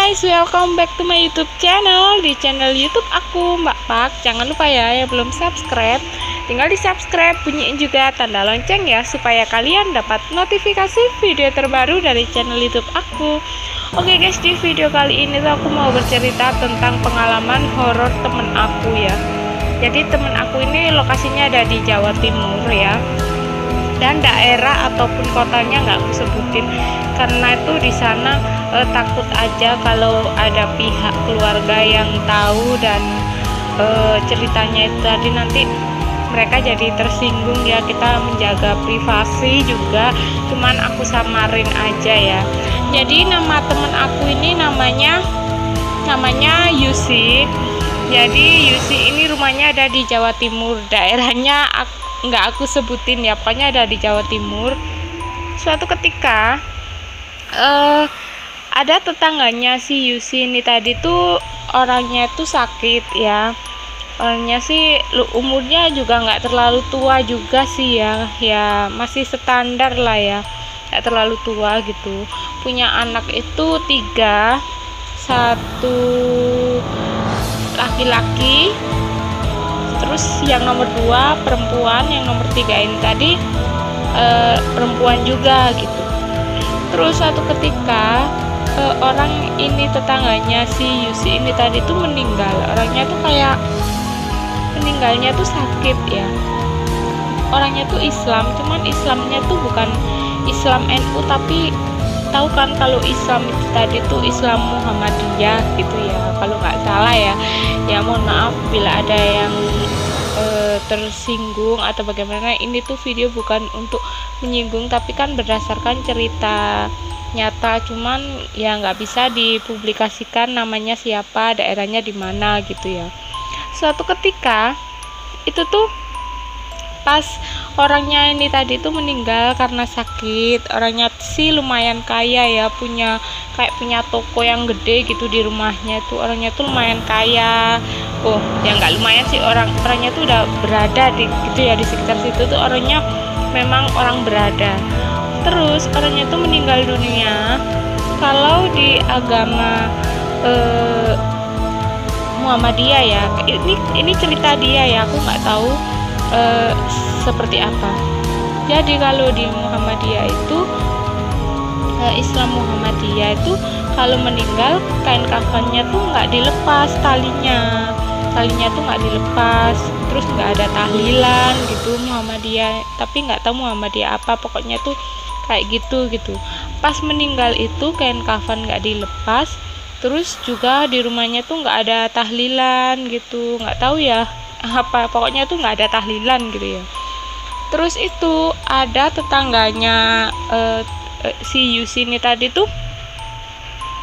guys, welcome back to my YouTube channel. Di channel YouTube aku, Mbak Pak. Jangan lupa ya, yang belum subscribe, tinggal di subscribe, bunyiin juga tanda lonceng ya, supaya kalian dapat notifikasi video terbaru dari channel YouTube aku. Oke guys, di video kali ini tuh aku mau bercerita tentang pengalaman horor temen aku ya. Jadi temen aku ini lokasinya ada di Jawa Timur ya, dan daerah ataupun kotanya nggak aku sebutin karena itu di sana takut aja kalau ada pihak keluarga yang tahu dan ceritanya itu tadi nanti mereka jadi tersinggung ya. Kita menjaga privasi juga, cuman aku samarin aja ya. Jadi nama temen aku ini namanya Yusi. Jadi Yusi ini rumahnya ada di Jawa Timur, daerahnya nggak aku sebutin ya, pokoknya ada di Jawa Timur. Suatu ketika ada tetangganya si Yusi ini tadi tuh orangnya tuh sakit ya. Orangnya sih umurnya juga nggak terlalu tua juga sih ya masih standar lah ya, nggak terlalu tua gitu. Punya anak itu 3, 1 laki-laki, terus yang nomor 2 perempuan, yang nomor 3 ini tadi perempuan juga gitu. Terus suatu ketika orang ini tetangganya si Yusi ini tadi tuh meninggal. Orangnya tuh kayak meninggalnya tuh sakit ya. Orangnya tuh Islam, cuman Islamnya tuh bukan Islam NU, tapi tahu kan kalau Islam itu tadi tuh Islam Muhammadiyah gitu ya, kalau nggak salah ya. Ya mohon maaf bila ada yang tersinggung atau bagaimana. Ini tuh video bukan untuk menyinggung, tapi kan berdasarkan cerita nyata, cuman ya nggak bisa dipublikasikan namanya siapa, daerahnya di mana gitu ya. Suatu ketika itu tuh pas orangnya ini tadi tuh meninggal karena sakit. Orangnya sih lumayan kaya ya, punya toko yang gede gitu di rumahnya tuh. Orangnya tuh lumayan kaya. Oh ya nggak lumayan sih, orangnya tuh udah berada di gitu ya, di sekitar situ tuh orangnya memang orang berada. Terus orangnya tuh meninggal dunia. Kalau di agama Muhammadiyah ya, ini cerita dia ya, aku nggak tahu seperti apa. Jadi kalau di Muhammadiyah itu Islam Muhammadiyah itu kalau meninggal kain kafannya tuh nggak dilepas, talinya tuh nggak dilepas, terus nggak ada tahlilan gitu Muhammadiyah, tapi nggak tahu Muhammadiyah apa, pokoknya tuh kayak gitu. Pas meninggal itu kain kafan nggak dilepas, terus juga di rumahnya tuh nggak ada tahlilan gitu, nggak tahu ya apa, pokoknya tuh nggak ada tahlilan gitu ya. Terus itu ada tetangganya si Yusi ini tadi tuh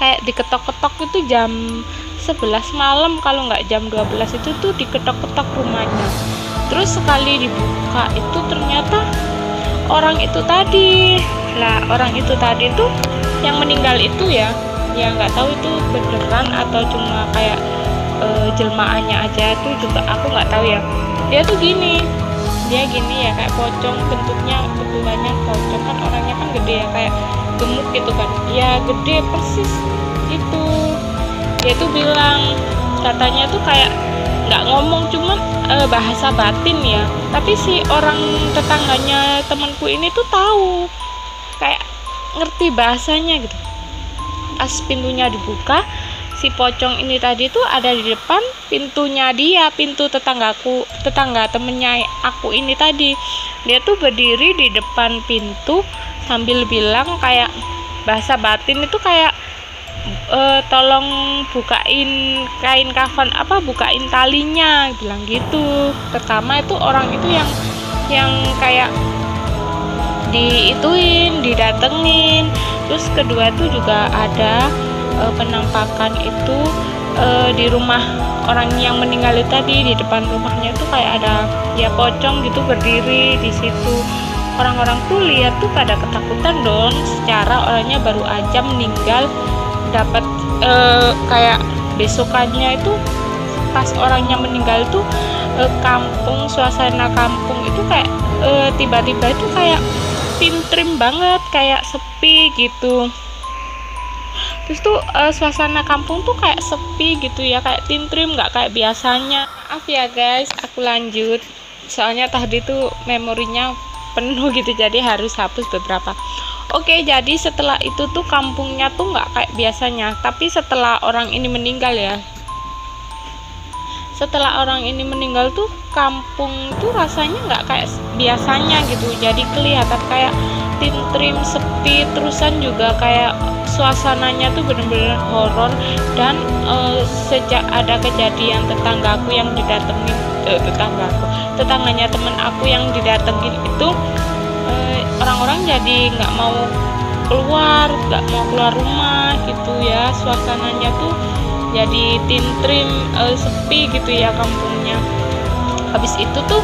kayak diketok-ketok itu jam 11 malam, kalau nggak jam 12 itu tuh diketok-ketok rumahnya. Terus sekali dibuka itu ternyata orang itu tadi tuh yang meninggal itu ya nggak tahu itu beneran atau cuma kayak jelmaannya aja, tuh juga aku nggak tahu ya. Dia gini ya, kayak pocong, bentukannya pocong kan, orangnya kan gede ya, kayak gemuk gitu kan ya, gede persis itu. Dia tuh bilang, katanya tuh kayak nggak ngomong, cuman bahasa batin ya, tapi si orang tetangganya temanku ini tuh tahu, kayak ngerti bahasanya gitu. Pas pintunya dibuka, si pocong ini tadi tuh ada di depan pintunya dia, pintu tetangga temennya aku ini tadi. Dia tuh berdiri di depan pintu sambil bilang kayak bahasa batin itu kayak tolong bukain kain kafan, bukain talinya, bilang gitu. Pertama itu orang itu yang kayak didatengin. Terus kedua tuh juga ada penampakan itu di rumah orang yang meninggal itu tadi, di depan rumahnya tuh kayak ada ya pocong gitu berdiri di situ. Orang-orang tuh lihat tuh pada ketakutan dong, secara orangnya baru aja meninggal, dapat kayak besokannya itu pas orangnya meninggal tuh suasana kampung itu kayak tiba-tiba itu kayak trim banget, kayak sepi gitu. Terus tuh suasana kampung tuh kayak sepi gitu ya, kayak tintrim, nggak kayak biasanya. Maaf ya guys, aku lanjut soalnya tadi tuh memorinya penuh gitu, jadi harus hapus beberapa. Oke, jadi setelah itu tuh kampungnya tuh nggak kayak biasanya, tapi setelah orang ini meninggal ya, setelah orang ini meninggal tuh kampung tuh rasanya nggak kayak biasanya gitu, jadi kelihatan kayak tintrim, sepi, terusan juga kayak suasananya tuh bener-bener horor. Dan sejak ada kejadian tetanggaku yang didatengin, tetangganya temen aku yang didatengin itu, orang-orang jadi nggak mau keluar rumah gitu ya, suasananya tuh jadi tintrim, sepi gitu ya kampungnya. Habis itu tuh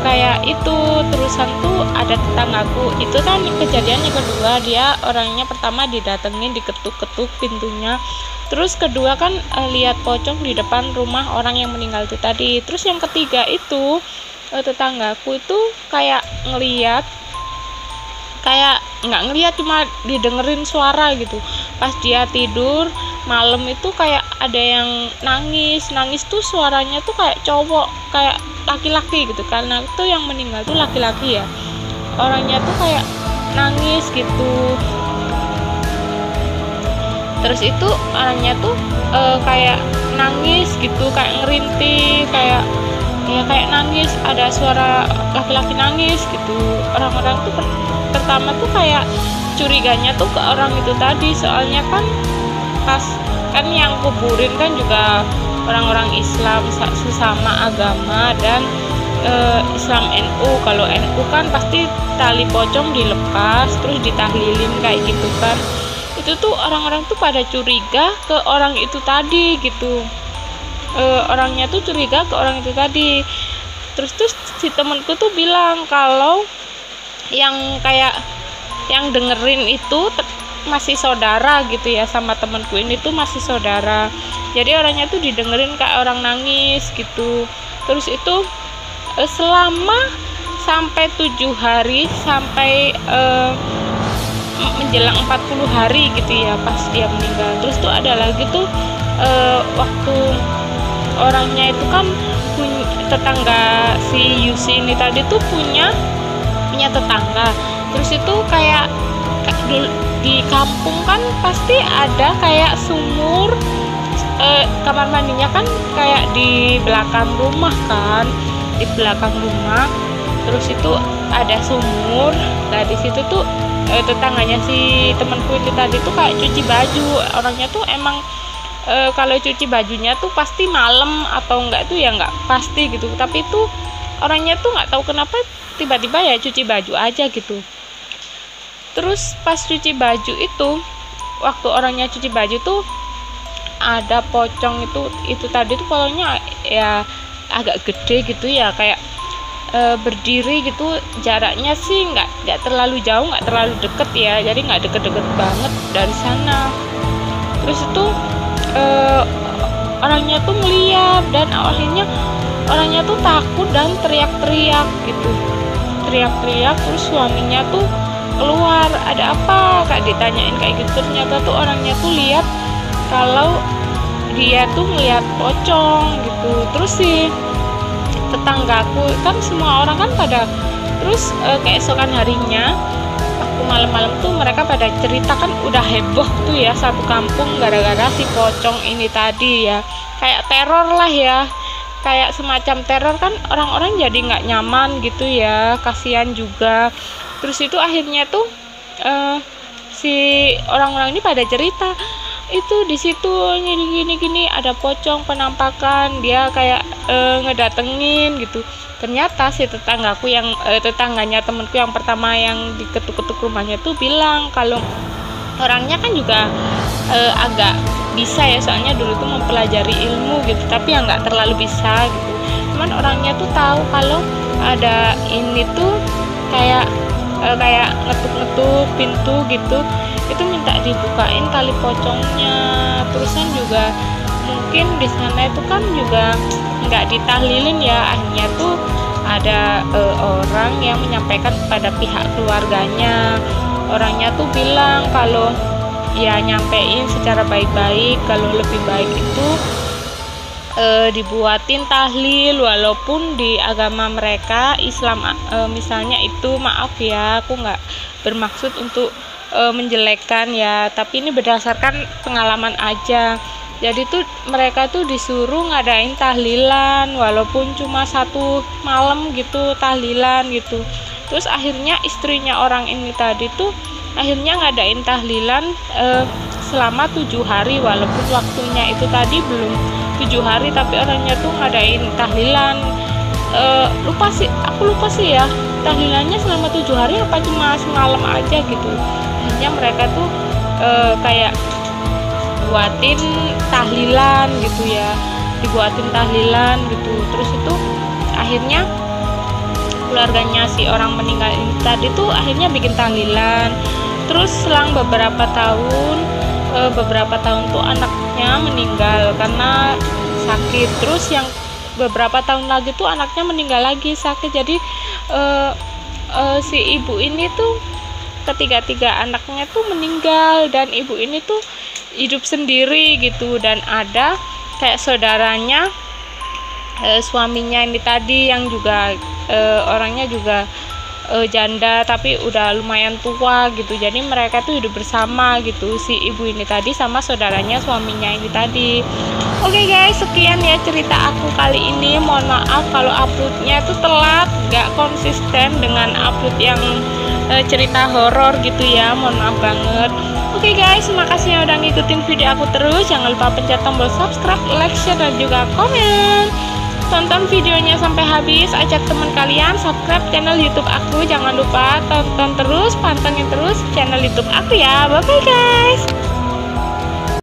kayak itu terusan tuh ada tetanggaku itu kan kejadiannya kedua, dia orangnya pertama didatengin, diketuk-ketuk pintunya, terus kedua kan lihat pocong di depan rumah orang yang meninggal itu tadi. Terus yang ketiga itu tetanggaku itu kayak ngeliat, kayak nggak ngeliat, cuma didengerin suara gitu pas dia tidur malam itu, kayak ada yang nangis tuh suaranya tuh kayak cowok, kayak laki-laki gitu, karena itu yang meninggal tuh laki-laki ya, orangnya tuh kayak nangis gitu. Terus itu orangnya tuh kayak nangis gitu, kayak ngerintih, kayak ya kayak nangis, ada suara laki-laki nangis gitu. Orang-orang tuh pertama tuh kayak curiganya tuh ke orang itu tadi, soalnya kan pas kan yang kuburin kan juga orang-orang Islam sesama agama, dan Islam NU. Kalau NU kan pasti tali pocong dilepas terus ditahlilin kayak gitu kan. Itu tuh orang-orang tuh pada curiga ke orang itu tadi gitu, orangnya tuh curiga ke orang itu tadi. Terus si temenku tuh bilang kalau yang kayak yang dengerin itu masih saudara gitu ya, sama temenku ini tuh masih saudara, jadi orangnya tuh didengerin kayak orang nangis gitu. Terus itu selama sampai 7 hari, sampai menjelang 40 hari gitu ya pas dia meninggal. Terus tuh ada lagi tuh waktu orangnya itu kan tetangga si Yusi ini tadi tuh punya tetangga. Terus itu kayak di kampung kan pasti ada kayak sumur, kamar mandinya kan kayak di belakang rumah kan, di belakang rumah. Terus itu ada sumur. Nah di situ tuh tetangganya si temanku itu tadi tuh kayak cuci baju. Orangnya tuh emang kalau cuci bajunya tuh pasti malam atau enggak tuh ya enggak pasti gitu, tapi tuh orangnya tuh nggak tahu kenapa tiba-tiba ya cuci baju aja gitu. Terus pas cuci baju itu, waktu orangnya cuci baju tuh ada pocong itu tadi tuh pocongnya ya agak gede gitu ya, kayak berdiri gitu, jaraknya sih nggak terlalu jauh, nggak terlalu deket ya, jadi nggak deket-deket banget dari sana. Terus itu orangnya tuh ngeliat, dan akhirnya orangnya tuh takut dan teriak-teriak gitu, teriak-teriak. Terus suaminya tuh keluar, ada apa kak, ditanyain kayak gitu. Ternyata tuh orangnya tuh lihat kalau dia tuh ngeliat pocong gitu. Terus si tetanggaku kan semua orang kan pada, terus keesokan harinya waktu malam-malam tuh mereka pada cerita, kan udah heboh tuh ya satu kampung gara-gara si pocong ini tadi ya, kayak teror lah ya, kayak semacam teror kan, orang-orang jadi nggak nyaman gitu ya, kasihan juga. Terus itu akhirnya tuh si orang-orang ini pada cerita, itu di situ gini ada pocong penampakan, dia kayak ngedatengin gitu. Ternyata si tetanggaku yang tetangganya temenku yang pertama yang diketuk-ketuk rumahnya tuh bilang kalau orangnya kan juga agak bisa ya, soalnya dulu tuh mempelajari ilmu gitu, tapi ya nggak terlalu bisa gitu. Cuman orangnya tuh tahu kalau ada ini tuh kayak ngetuk-ngetuk pintu gitu, itu minta dibukain tali pocongnya. Terusan juga mungkin di sana itu kan juga nggak ditahlilin ya, akhirnya tuh ada orang yang menyampaikan kepada pihak keluarganya. Orangnya tuh bilang kalau ya nyampein secara baik-baik. Kalau lebih baik itu dibuatin tahlil, walaupun di agama mereka Islam misalnya itu, maaf ya, aku nggak bermaksud untuk menjelekkan ya, tapi ini berdasarkan pengalaman aja. Jadi tuh mereka tuh disuruh ngadain tahlilan walaupun cuma 1 malam gitu, tahlilan gitu. Terus akhirnya istrinya orang ini tadi tuh akhirnya ngadain tahlilan selama 7 hari, walaupun waktunya itu tadi belum 7 hari, tapi orangnya tuh ngadain tahlilan. Aku lupa sih ya, tahlilannya selama 7 hari apa cuma semalam aja gitu. Akhirnya mereka tuh kayak buatin tahlilan gitu ya, dibuatin tahlilan gitu. Terus itu akhirnya keluarganya si orang meninggal ini tadi tuh akhirnya bikin tahlilan. Terus selang beberapa tahun tuh anaknya meninggal karena sakit. Terus yang beberapa tahun lagi tuh anaknya meninggal lagi sakit. Jadi si ibu ini tuh ketiga anaknya tuh meninggal, dan ibu ini tuh hidup sendiri gitu. Dan ada kayak saudaranya suaminya ini tadi yang juga orangnya juga janda tapi udah lumayan tua gitu. Jadi mereka tuh hidup bersama gitu, si ibu ini tadi sama saudaranya suaminya ini tadi. Oke guys, sekian ya cerita aku kali ini. Mohon maaf kalau uploadnya tuh telat, gak konsisten dengan upload yang cerita horor gitu ya, mohon maaf banget. Oke guys, makasih yang udah ngikutin video aku terus. Jangan lupa pencet tombol subscribe, like, share, dan juga komen. Tonton videonya sampai habis, ajak teman kalian subscribe channel YouTube aku. Jangan lupa tonton terus, pantengin terus channel YouTube aku ya. Bye bye guys.